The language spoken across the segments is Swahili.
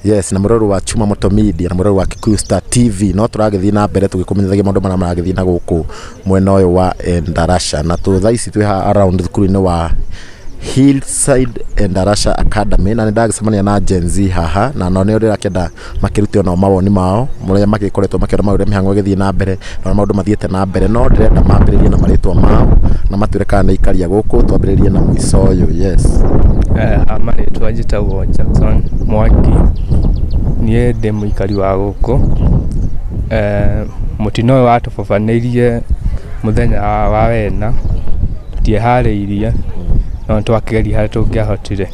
Yes, na mũrori wa Chuma Moto Media na mũrori wa Kikuyu Star TV no turagithii na mbere tugikumenyithagia maundu maria maragithii na guku mwena uyu wa Endarasha na tu thaici twi around thukuru-ini wa Hillside Endarasha Academy na ndagicemania na Gen Z haha na no nio ndirakenda makirutio no mawoni mao muria magikoretwo makiona maundu mihango githii na mbere na maundu mathiete na mbere no ndirenda mambiririe na maritwa mao na matwire kana ikaria guku twambiririe na mwico uyu. Yes, maritwa njitagwo Jackson Mwangi nie ndi muikari wa guku mutino wa tubabanirie muthenya wa wena tutiehariirie no twakigeria haria tungiahotire.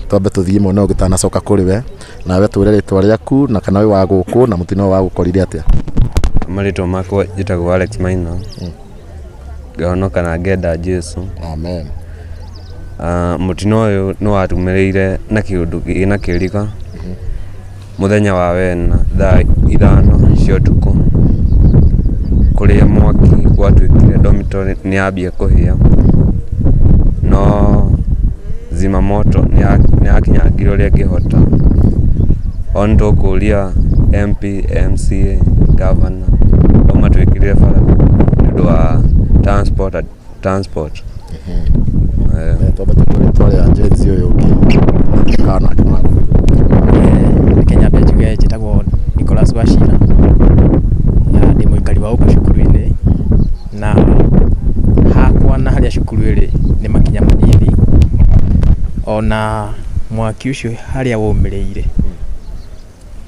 Twambe tuthie mwena uyu gutanacoka kuri we nawe twire ritwa riaku na kana wi wa guku na mutino wa gukorire atia. Maritwa makwa njitagwo Alex Maina ngahonoka na ngenda Jesu. Amen. Mutino uyu no watumireire na kiundu gina kirika muthenya wa wena thaa 5 cia utuku kuria mwaki gwatwikire dormitory ni ambia kuhia no zima moto ni akinyangire uria ngihota ondo kuria MP MCA governor o matwikire bara ndu wa transport. Twabatukuritware agency uyu ungi kana kana Kenya Bejuge njitagwo Nicholas Wachira ya ndi muikari wa uku cukuru-ini na hakwa na haria cukuru iri ni makinya manini ona mwaki ucio haria wumireire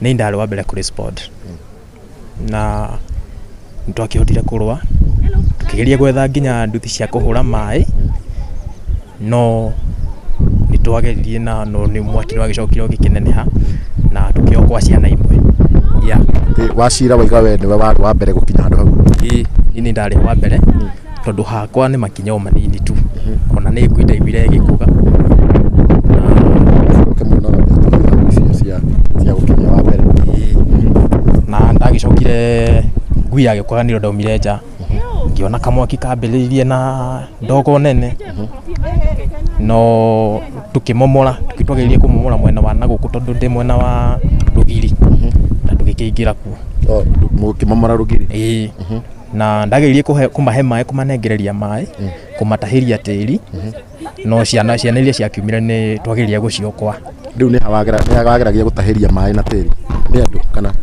ni ndari wa mbere kuri sport na ntwakihotire kurwa tukigeria gwetha nginya nduthi cia kuhura mai no nitwageririe na no ni mwaki no agicokire ugikineneha na tukiokwa ciana imwe. Wachira waiga we niwe wari wa mbere gukinya handu hau. Ni ndari wa mbere tondu hakwa ni makinya o manini tu ona ni ngwindaimire gikuga cia gukinya wa mbere na ndagicokire ngui agikuga ni ndaumire nja ngiona kamwaki kambiriirie na ndogo nene no tukimomora tukitwagiririe kumomora mwena wa naguku tondu ndi mwena wa Rugiri na tugikiingira ku mukimomora Rugiri na ndagiririe kumahe mai kumanengereria mai kumatahiria tiri no ciana iria ciakiumire ni twagiririe guciokwa riu ni hawageragia gutahiria mai na tiri ni andu kana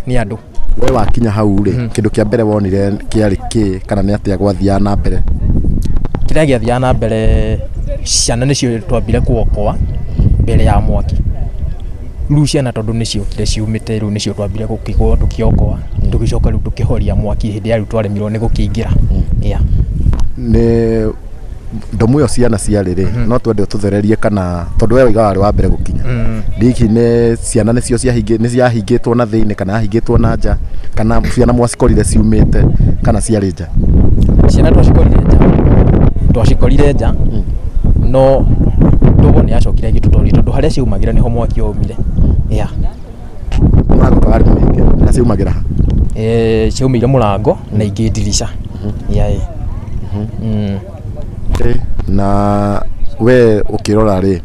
ni andu we wakinya hau ri kindu kia mbere wonire kiari ki kana ni atia gwathia na mbere kiria giathia na mbere ciana nicio twambire kuokoa mbere ya mwaki riu ciana tondu nicio kire ciumite riu nicio twambire gukigwa tukiokoa tugicoka riu tukihoria mwaki hindi ya riu twaremirwo ni gukiingira ni ndomu yo ciana ciari ri no twende tuthererie kana tondu we wiga wari wa mbere gukinya ndiki ne ciana nicio ciahingitwo na thiini kana ahingitwo na nja kana ciana mwacikorire ciumite kana ciari nja. Ciana twacikorire nja no ndogo ni acokire gitutori tondu haria ciumagira niho mwaki umire. Murango kari mwingi na ciumagira ciumire murango na ingi dirisha. Na we ukirora ri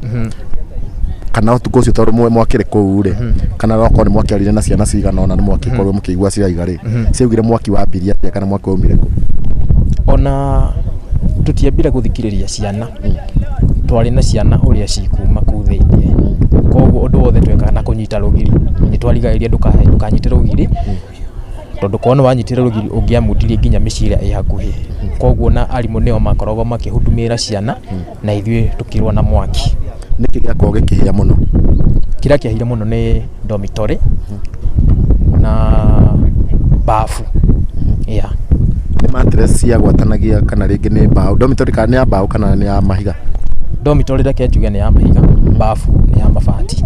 kana utuko ucio tondu mwakire kuu ri kana roko ni mwaki arire na ciana cigana ona ni mwaki korwo mukigua ciraiga ri ciugire mwaki wa mbiria kana mwaki umire ku ona tutiambire guthikiriria ciana twari na ciana uria cikuma ku thiini koguo undu wothe tweka na kunyita Rugiri ni twarigairie ndukanyite Rugiri tondu kono wanyitire Rugiri ungiamundirie nginya micira i hakuhi koguo na arimu neo makoragwo makihudumira ciana na ithuĩ tukirwa na mwaki. Niki giakorwo gikihia muno kiria kiahire muno ni dormitory na bafu ni matres cia gwatanagia kana ringi ni mbao dormitory kana ni ya mbao kana ni ya mahiga. Dormitory reke njuge ni ya mahiga bafu ni ya mabati.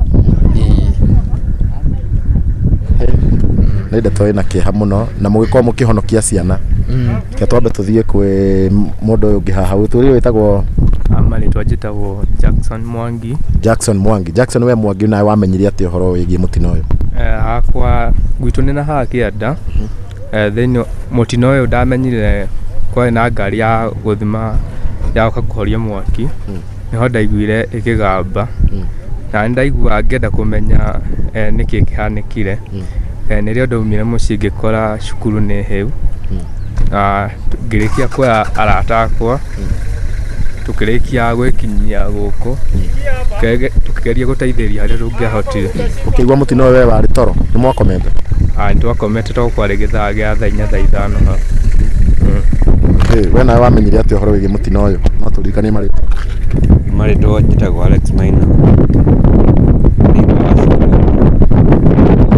Nende toi na kiha muno na mugikorwo mukihonokia ciana ke twambe tuthie kwi mundu uyu ngi haha uturi witagwo maritwa njitagwo Jackson Mwangi. Jackson we Mwangi nawe wamenyire ati uhoro wigie mutino uyu? Hakwa gwitu ni na haha kianda thini mutino uyu ndamenyire kwari na ngari ya guthima ya kuhoria mwaki niho ndaiguire ikigamba na ndaigua ngenda kumenya niki kihanikire nirio ndaumire mucii ngikora cukuru ni hiu ngirikia kuoya arata akwa tukirikia gwikinyia guku tukigeria guteithĩria harĩa tũngĩahotire. Ũkĩigua mũtino we warĩ toro nĩ mwakomete? Nĩtwakomete tũkwarĩ gĩthaa gĩa thaa 4 thaa 5 hau. We nawe wamenyire atĩa ũhoro wĩgiĩ mũtino ũyũ? No tũririkanie marĩtwa. Marĩtwa njĩtagwo Alex Maina.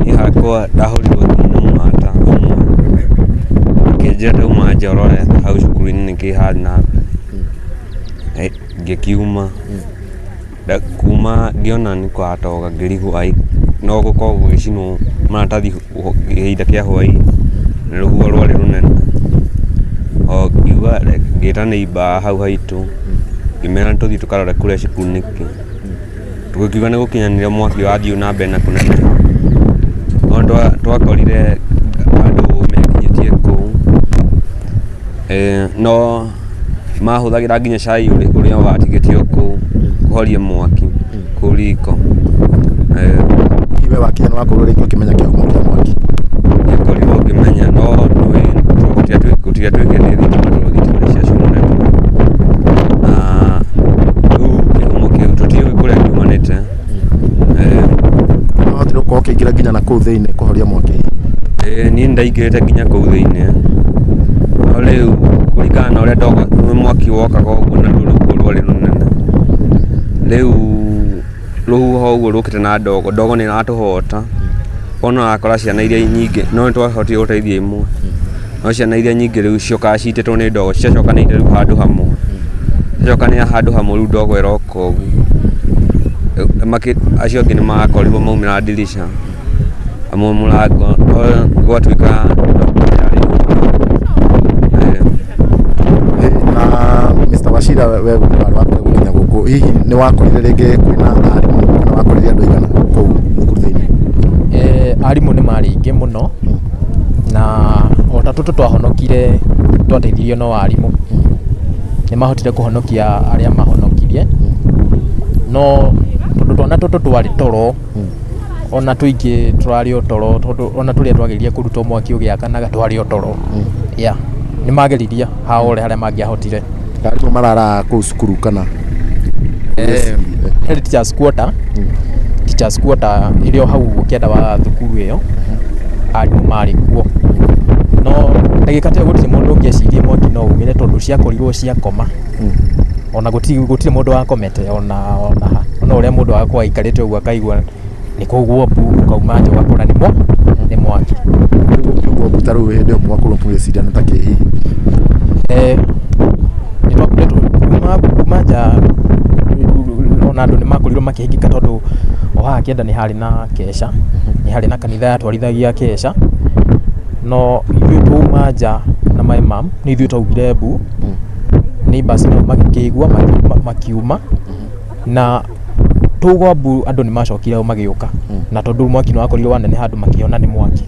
Niĩ hakwa ndahũrirwo thimũ na mũrata ũmwe akĩnjĩra ndauma nja ũrore hau cukuru-inĩ nĩkĩ harĩ na ngĩkiuma kuma ngĩona nĩ kwatoga ngĩrigwo no gũkorwo gũgĩcinwo maratathi ihinda kĩa hwaĩ-inĩ na rũhuho rwarĩ rũnene. O ngiuga ngĩĩta neighbour hau haitũ ngĩmera nĩtũthiĩ tũkarore kũrĩa cukuru nĩkĩ. Tũgĩkiuga nĩ gũkinyanĩria mwaki wathiĩ na mbere na kũneneha. No twakorire andũ mekinyĩtie kũu no mahũthagĩra nginya cai ũrĩa watigĩtio kũu kũhoria mwaki kũu riko. We wakinya wakorwo rĩngĩ ũkĩmenya kĩhumo kĩa mwaki? Nĩngorirwo ngĩmenya no gũtigatwĩkĩrĩte thitima cia comoretwo na rĩu kĩhumo kĩu tũtiũĩ kũrĩa kiumanĩte. Wahotire gũkorwo ũkĩingĩra nginya na kũu thĩinĩ kũhoria mwaki? Niĩ ndaingĩrĩte nginya kũu thĩinĩ no rĩu kũringana na ũrĩa mwaki wokaga ũguo na rũhuho rwarĩ rũnene. Rĩu rũhuho ũguo rũkĩte na ndogo nĩ ĩratũhota. Ona wakora ciana iria nyingĩ no nĩtwahotire gũteithia imwe no ciana iria nyingĩ rĩu ciokaga citĩtwo nĩ ndogo ciacokanĩire rĩu handũ hamwe. Ciacokanĩra handũ hamwe rĩu ndogo ĩroka ũguo. Acio angĩ nĩmarakorirwo maumĩra ndirisha amwe mũrango gwatuĩka Mr. Wachira, we warĩ wa mbere gũkinya gũkũ, hihi nĩ wakorire rĩngĩ kwĩna arimũ kana wakorire andũ aigana kũu thukuru thĩinĩ? Arimũ nĩ marĩ aingĩ mũno na o ta tũtũ twahonokire twateithirio no arimũ. Nĩ mahotire kũhonokia arĩa mahonokirie no tondũ twana tũtũ twarĩ toro ona tũingĩ tũrarĩ o toro tondũ ona tũrĩa twageririe kũrutwo mwaki ũgĩakanaga twarĩ o toro. Nĩ mageririe haore harĩa mangĩahotire. Arimũ marara kũu cukuru kana? He teachers quarter ĩrĩ o hau ũkĩenda wa thukuru ĩyo arimũ marĩ kuo no ndagĩka teo gũtirĩ mũndũ ũngĩeciria mwaki no umĩre tondũ ciakorirwo ciakoma. Ona gũtirĩ mũndũ wakomete ona ũrĩa mũndũ agakorwo aikarĩte ũguo akaigua nĩ kũguo mbu ũkauma nja ũgakora nĩ mwaki. Ũguo mbu ta rĩu hĩndĩ ĩyo mwakorwo mũgĩciria nĩ ta kĩ hihi? Nĩtwakoretwo kuma nja ona andũ nĩmakorirwo makĩhingĩka tondũ o haha kĩenda nĩ harĩ na kesha, nĩ harĩ na kanitha yatwarithagia kesha no ithuĩ twauma nja na my mom nĩ ithuĩ twaugire mbu neighbors nao magĩkĩigua makiuma na twaigua mbu andũ nĩmacokire magĩũka na tondũ mwaki nĩwakorirwo wanene handũ makĩona nĩ mwaki.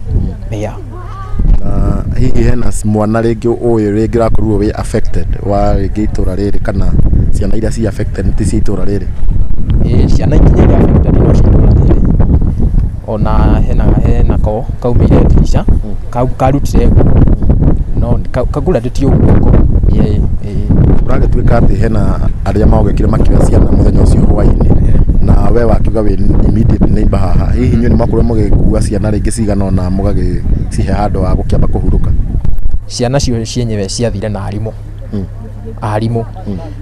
Na hihi hena mwana rĩngĩ ũyũ rĩngĩ rakorirwo wĩ affected wa rĩngĩ itũra rĩrĩ kana ciana iria ci affected ti cia itũra rĩrĩ? Ciana ikinya iria affected no cia itũra rĩrĩ ona hena kaumĩire ndirisha karutire no kagũranĩtio guoko. Ũragĩtuĩka atĩ hena arĩa magũgĩkire makĩoya ciana mũthenya ũcio hwaĩ-inĩ na we wakiuga wĩ immediate neighbor haha, hihi inyuĩ nĩ mwakorwo mũgĩkua ciana rĩngĩ cigana ona mũgagĩcihe handũ wa gũkĩamba kũhurũka? Ciana cio cienyewe ciathire na arimũ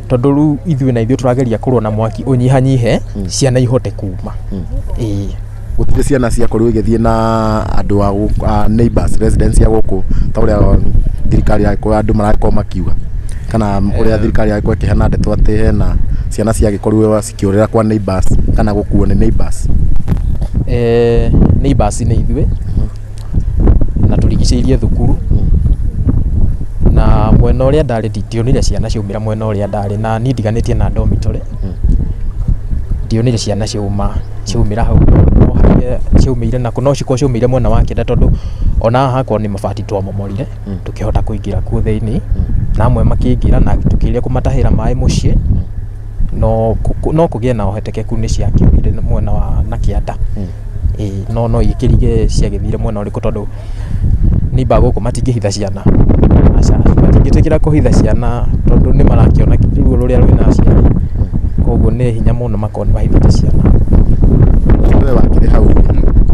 tondũ rĩu ithuĩ na ithuĩ tũrageria kũrũa na mwaki ũnyihanyihe ciana ihote kuma. Gũtirĩ ciana ciakorirwo igĩthiĩ na andũ a neighbors residents ya gũkũ ta ũrĩa thirikari yagĩkorwo andũ marakorwo makiuga kana ũrĩa thirikari yagĩkorwo ĩkĩheana ndeto atĩ hena ciana ciagĩkorirwo cikĩũrĩra kwa neighbors kana gũkuo nĩ neighbors? Neighbors nĩ ithuĩ na tũrigicĩirie thukuru na mwena ũrĩa ndarĩ ndionire ciana ciaumĩra mwena ũrĩa ndarĩ na niĩ ndiganĩtie na dormitory. Ndionire ciana ciaumĩra hau no harĩa ciaumĩire na no cikorwo ciaumĩire mwena wa kĩenda tondũ ona haha hakorwo nĩ mabati twamomorire tũkĩhota kũingĩra kuo thĩinĩ na amwe makĩingĩra na tũkĩrĩa kũmatahĩra maĩ mũciĩ no kũgĩe na ũhotekeku nĩ ciakĩũrire mwena wa na kĩanda no ikĩrige ciagĩthire mwena ũrĩkũ tondũ nĩmba gũkũ matingĩhitha ciana matingĩtĩkĩra kũhitha ciana tondũ nĩ marakĩona ruo rũrĩa rwĩna aciari koguo nĩ hinya mũno makorwo nĩmahithĩte ciana. We wakĩrĩ hau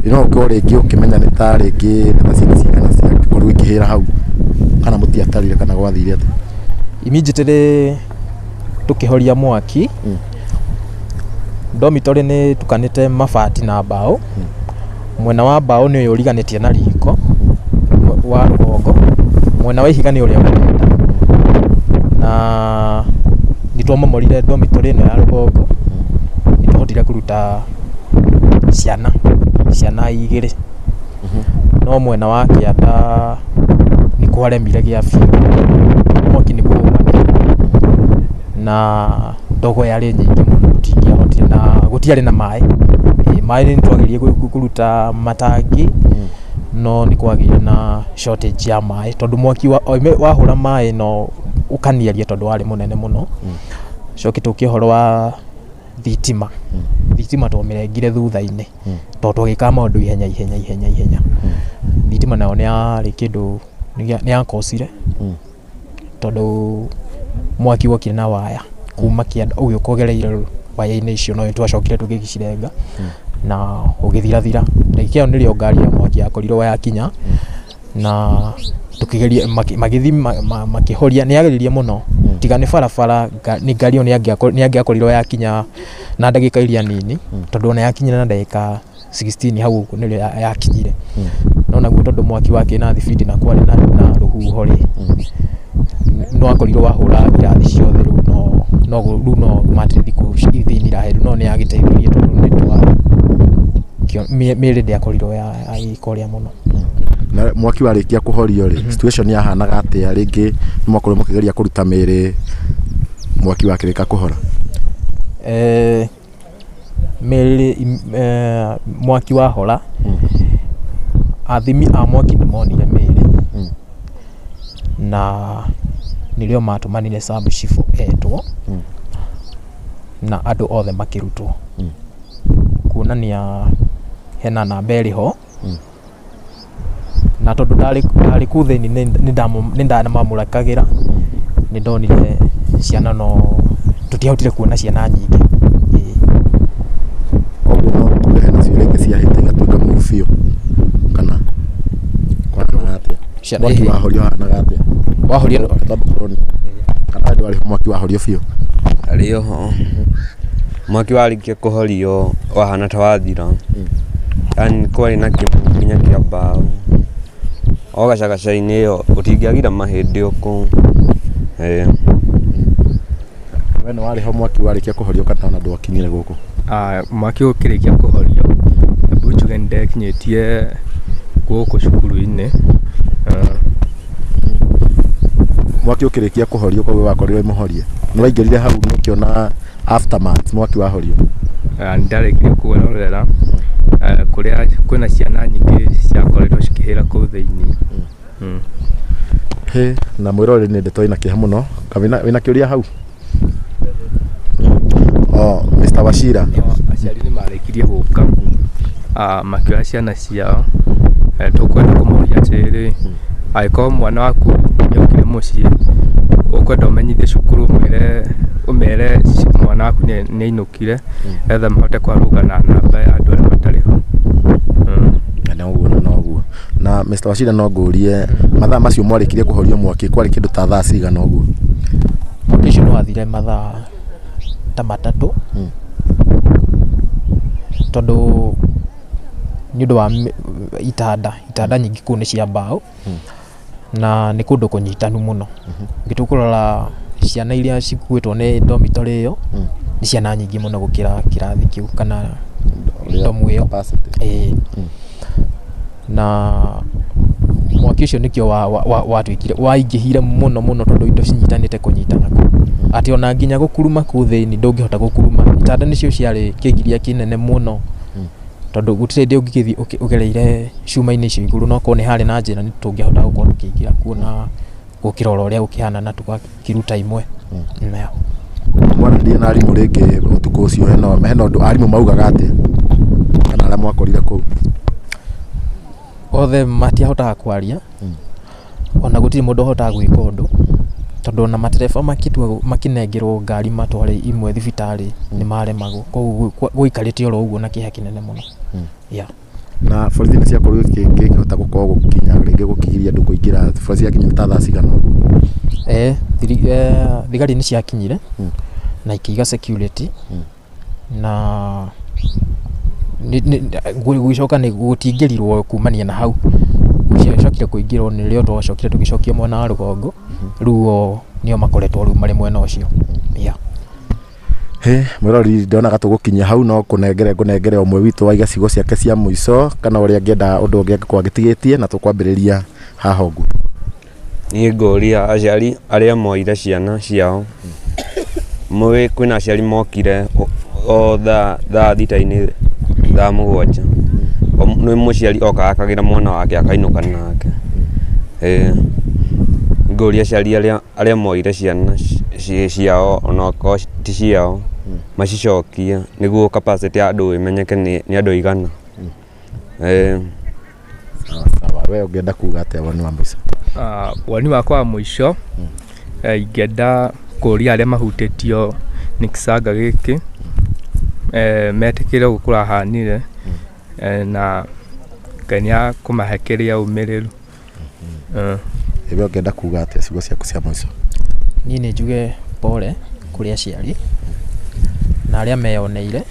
no ũkorwo rĩngĩ ũkĩmenya nĩ ta rĩngĩ nĩ ta ciana cigana ciakorwo ikĩhĩra hau kana mũtiatarire kana gwathire atĩa? Immediately tukĩhoria mwaki dormitory nĩ tukanĩte mabati na mbaũ mwena wa mbaũ nĩ ũyũ ũriganĩtie na riko wa rũgongo mwena wa ihiga nĩ ũrĩa mũnenda na nĩtwamomorire dormitory ĩno ya rũgongo nĩtwahotire kũruta ciana igĩrĩ no mwena wa kĩanda nĩ kwaremire gĩa biũ mwaki nĩ kũũmanire na ndogo yarĩ nyingĩ mũno tũtingĩahotire na gũtiarĩ na maĩ nĩ twagerie kũruta matangi no nĩ kwagĩire na shortage ya maĩ tondũ mwaki wahũra maĩ no ũkanieria tondũ warĩ mũnene mũno coki tũkĩ ũhoro wa thitima twamĩrengire thutha-inĩ tondũ twagĩka maũndũ ihenya thitima nayo nĩ yarĩ kĩndũ nĩ yakosire tondũ mwaki wokire na waya kuma kĩanda ũgĩũka ũgereire waya-inĩ icio no twacokire tũgĩcirenga na ũgĩthirathira ndagĩka ĩyo nĩrĩo ngari ya mwaki yakorirwo yakinya na tukĩgeria magĩthi makĩhoria nĩ yageririe mũno tiga nĩ barabara nĩ ngari ĩyo nĩ angĩakorirwo yakinya na ndagĩka iria nini tondũ ona yakinyire na ndagĩka 16 hau nĩrĩo yakinyire no naguo tondũ mwaki wake na thibidi na kwarĩ na rũhuho rĩ no akorirwo wahũra irathi ciothe rĩu no matirithi kũithinira heru no nĩ yagĩteithirie tondũ mĩrĩ ndĩakorirwo yagĩkoria mũno. Na mwaki warĩkia kũhorio rĩ situation yahanaga atĩa rĩngĩ nĩmwakorwo mũkĩgeria kũruta mĩrĩ mwaki wakĩrĩka kũhora? Mĩrĩ mwaki wahora athimi a mwaki nĩmonire mĩrĩ na nĩrĩo matũmanire sub chief etwo na andũ othe makĩrutwo kuonania hena namba ĩrĩho na tondũ ndarĩ kũu thĩinĩ nĩ ndanamamũrakagĩra nĩ ndonire ciana no tũtiahotire kuona ciana nyingĩ koguo no tuge hena cio rĩngĩ ciahĩte igatuĩka mũru biũ kana kwahanaga atĩa mwaki wahorio hanaga atĩa wahorio kana andũ arĩ mwaki wahorio biũ? Arĩoho mwaki warĩkia kũhorio wahana ta wathira yani kwarĩ na kĩmũkinya kĩa mbaũ o gacagaca-inĩ ĩyo ũtingĩagire mahĩndĩ ũkũ we nĩ warĩ ho mwaki warĩkia kũhorio kana ona ndwakinyire gũkũ? Mwaki ũkĩrĩkia kũhorio mbũ njuge nĩ ndekinyĩtie gũkũ cukuru-inĩ mwaki ũkĩrĩkia kũhorio koguo wakorirwo mũhorie nĩ waingĩrire hau nĩũkĩona aftermath mwaki wahorio? Nĩndarĩkirie kuororera kũrĩa kwĩna ciana nyingĩ ciakoretwo cikĩhĩra kũu thĩinĩ. Na mwĩroreri nĩ ndeto ĩna kĩeha mũno wĩna kĩũria hau? Mr. Wachira aciari nĩ marĩkirie gũka makĩoya ciana ciao tũkwenda kũmoria atĩrĩ angĩkorwo mwana waku nĩokire mũciĩ ũkwenda ũmenyithie cukuru ũmere mwana waku nĩ ainũkire etha mahote kwarũga na namba ya andũ arĩa matarĩ ho. Noguo na Mr. Wachira no ngũrie mathaa macio mwarĩkirie kũhorio mwaki kwarĩ kĩndũ ta thaa cigana ũguo? Mwaki ũcio nĩ wathire mathaa ta matatũ tondũ nĩ ũndũ wa itanda nyingĩ kũu nĩ cia mbaũ na nĩ kũndũ kũnyitanu mũno ngĩtũkũrora ciana iria cikuĩtwo nĩ dormitory ĩyo nĩ ciana nyingĩ mũno gũkĩra kĩrathi kĩu kana domu ĩyo na mwaki ũcio nĩkĩo watwĩkire waingĩhire mũno tondũ indo cinyitanĩte kũnyitana kũu atĩ ona nginya gũkuruma kũu thĩinĩ ndũngĩhota gũkuruma itanda nĩcio ciarĩ kĩgiria kĩnene mũno tondũ gũtirĩ hĩndĩ ũngĩgĩthiĩ ũgereire cuma-inĩ icio igũrũ no korwo nĩ harĩ na njĩra nĩ tũngĩhota gũkorwo tũkĩingĩra kuona gũkĩrora ũrĩa gũkĩhana na tũgakĩruta imwe. mwana ndiye na arimũ rĩngĩ ũtukũ ũcio hena ũndũ arimũ maugaga atĩ kana arĩa mwakorire kũu? Othe matiahotaga kwaria, ona gũtirĩ mũndũ ahotaga gwĩka ũndũ, tondũ ona matereba makinengerwo ngari matware imwe thibitarĩ nĩ maremagwo, koguo gũikarĩte oro ũguo na kĩeha kĩnene mũno. Na borithi nĩ ciakorirwo cikĩhota gũkorwo gũkinya rĩngĩ gũkinyĩria andũ kũingĩra, borithi ciakinyire ta thaa cigana? Thigari nĩ ciakinyire na ikĩiga security na gũgĩcoka nĩ gũtingĩrirwo kumania na hau, gũcokire kũingĩrwo nĩ rĩo twacokire tũgĩcokia mwena wa rũgongo, rĩu nĩo makoretwo rĩu marĩ mwena ũcio. Mwĩrori ndonaga tũgũkinyia hau no kũnengere ũmwe witũ wa igacigo ciake cia mũico kana ũrĩa angĩenda ũndũ ũngĩ angĩkorwo agĩtigĩtie, na tũkwambĩrĩria haha ũguo. Niĩ ngũria aciari arĩa moire ciana ciao, mwĩ kwĩna aciari mokire o thaa thita-inĩ thaa mũgwanja, nĩ mũciari oka akagĩra mwana wake akainũka nake. Ngũria aciari arĩa moire ciana ciao onokorwo ti ciao macicokie nĩguo capacity ya andũ ĩmenyeke nĩ andũ aigana. Sawa, we ũngĩenda kuga atĩa woni wa mũico? Woni wakwa wa mũico ingĩenda kũria arĩa mahutĩtio nĩ kĩcanga gĩkĩ metĩkĩre gũkũra hanire na Ngai kũmahe kĩrĩa umĩrĩru. We ũngĩenda kuga atĩa ciugo ciaku cia mũico? Niĩ nĩ njuge pole kũrĩ aciari na arĩa meyoneire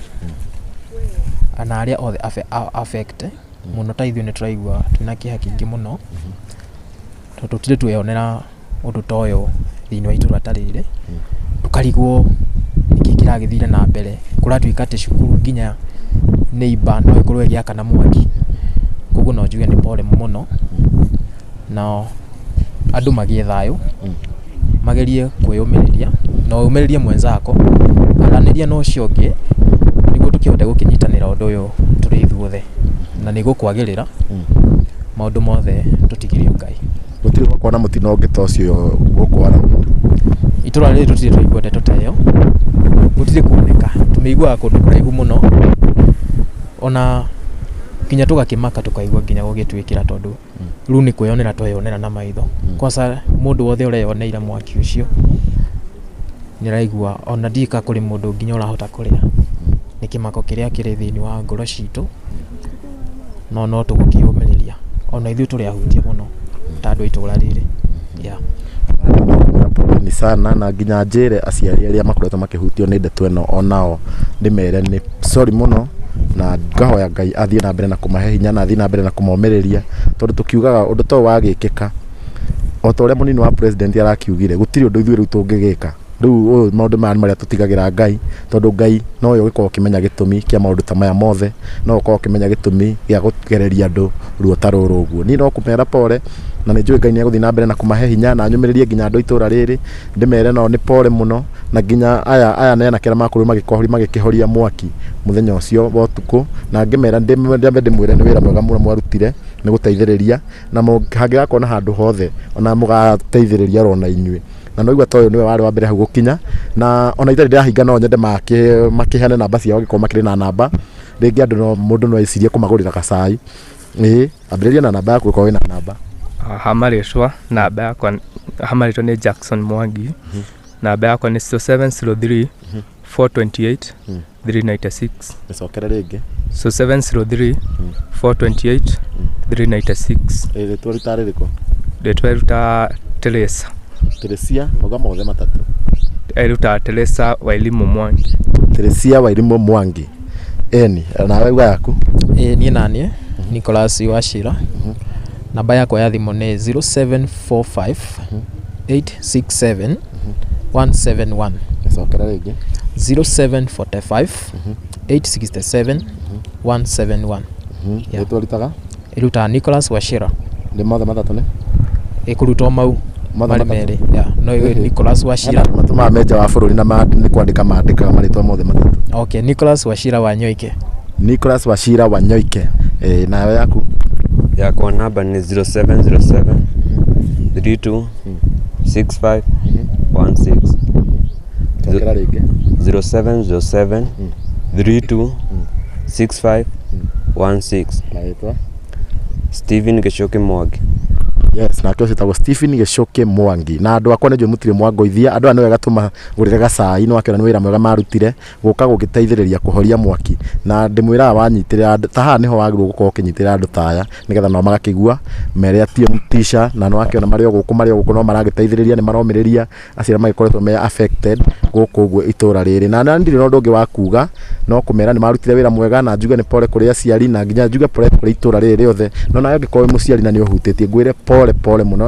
na arĩa othe affect mũno, ta ithuĩ nĩ tũraigua twĩna kĩeha kĩingĩ mũno, tondũ tũtirĩ tweyonera ũndũ ta ũyũ thĩinĩ wa itũra ta rĩrĩ, tũkarigwo nĩkĩ kĩragĩthire na mbere, kũratuĩka atĩ cukuru nginya neighbor no ĩkorwo ĩgĩakana mwaki. Koguo no njuge nĩ pole mũno, na andũ magĩe thayũ, magerie kwĩyũmĩrĩria na ũmĩrĩrie mwenzako, aranĩria na ũcio ũngĩ nĩguo tũkĩhote gũkĩnyitanĩra ũndũ ũyũ tũrĩ ithuothe, na nĩguo kwagĩrĩra maũndũ mothe tũtigĩrio Ngai. Gũtirĩ gwakorwo na mũtino ũngĩ ta ũcio gũkũ around itũra rĩrĩ? Tũtirĩ twaigua ndeto ta ĩyo, gũtirĩ kuoneka, tũmĩiguaga kũndũ kũraihu mũno, ona nginya tũgakĩmaka tũkaigua nginya gũgĩtwĩkĩra, tondũ rĩu nĩ kwĩyonera tweyonera na maitho. Kwanza mũndũ wothe ũreyoneire mwaki ũcio nĩ raigua, ona ndika kũrĩ mũndũ nginya ũrahota kũrĩa, nĩ kĩmako kĩrĩa kĩrĩ thĩinĩ wa ngoro citũ, no tũgũkĩyũmĩrĩria, ona ithuĩ tũrĩ ahutia mũno ta andũ itũra rĩrĩ. Ni sana na nginya njĩre aciari arĩa makoretwo makĩhutio nĩ ndeto ĩno, onao ndĩmere nĩ sorry mũno, na ngahoya Ngai athiĩ na mbere na kũmahe hinya na athiĩ na mbere na kũmomĩrĩria, tondũ tũkiugaga ũndũ to wagĩkĩka o ta ũrĩa mũnini wa president arakiugire, gũtirĩ ũndũ ithuĩ rĩu tũngĩgĩka. Rĩu maũndũ maya nĩ marĩa tũtigagĩra Ngai, tondũ Ngai no we ũgĩkorwo ũkĩmenya gĩtũmi kĩa maũndũ ta maya mothe, no ũkorwo ũkĩmenya gĩtũmi gĩa gũgereria andũ ruo ta rũrũ ũguo. Niĩ no kũmera pole, na nĩ njũĩ Ngai nĩ egũthiĩ na mbere na kũmahe hinya na nyũmĩrĩrie nginya andũ itũra rĩrĩ, ndĩmere no nĩ pole mũno, na nginya aya nĩ anake makorwo magĩkĩhoria mwaki mũthenya ũcio wa ũtukũ, na ngĩmera ndĩmwĩre nĩ wĩra mwega mũno mwarutire, nĩ gũteithĩrĩria, na hangĩgakorwo na handũ hothe ona mũgateithĩrĩria oro na inyuĩ, na no igua ta ũyũ nĩwe warĩ wa mbere hau gũkinya, na ona itarĩ ndĩrahinga no nyende makĩheane namba ciao angĩkorwo makĩrĩ na namba, rĩngĩ andũ mũndũ no ecirie kũmagũrĩra gacai. Ambĩrĩria na namba yaku ũkorwo wĩna namba. Hamarĩtwa namba yakwa, hamarĩtwa nĩ Jackson Mwangi, namba yakwa nĩ 0703 428 396. Nicokere rĩngĩ 0703 428 396. Rĩtwa rĩta rĩrĩkũ? Rĩtwa rĩta Teresa. Teresia, mauga mothe matatũ. Rĩta Teresa Wairimu Mwangi. Teresia Wairimu Mwangi. Nawe uga yaku? Niĩ naniĩ Nicholas Wachira. Namba yakwa ya thimũ nĩ 0745 867 171. Nicokera rĩngĩ 0745 867 171. Rĩtwa rĩtaga? Rĩta Nicholas Wachira. Nĩ mothe matatũ nĩ? Ĩkũrutwo mau marĩ merĩ. No Nicholas Wachira. Matũmaga menja wa bũrũri na nĩ kwandĩka mandĩkaga marĩtwa mothe matatũ. Okay, Nicholas Wachira wa Nyoike. Nicholas Wachira wa Nyoike. Nawe yaku? Yakwa namba nĩ 0707 32 65 16. Tokera rĩngĩ 0707 32 65 16. naitwa Steven Gichoke Mwangi. yes nake ũcitagwo Stephen Gichoke Mwangi na andũ akwa nĩnjũĩ mũtirĩ mwangoithia andũ aya nĩ wega tũmagũrĩre gacai no akĩona nĩ wĩra mwega marutire gũka gũgĩteithĩrĩria kũhoria mwaki na ndĩmwĩraga wanyitĩrĩra ta haha nĩho wagĩrĩirwo gũkorwo ũkĩnyitĩrĩra andũ ta aya nĩgetha nao magakĩigua mere atie mũtisha na no akĩona marĩ o gũkũ no maragĩteithĩrĩria nĩ maromĩrĩria acio magĩkoretwo me affected gũkũ ũguo itũra rĩrĩ na ndirĩ na ũndũ ũngĩ wa kuga no kũmera nĩ marutire wĩra mwega na njuge nĩ pole kũrĩ aciari na nginya njuge pole kũrĩ itũra rĩrĩ rĩothe no nawe angĩkorwo mũciari na nĩ ũhutĩtie ngwĩre pole mũno.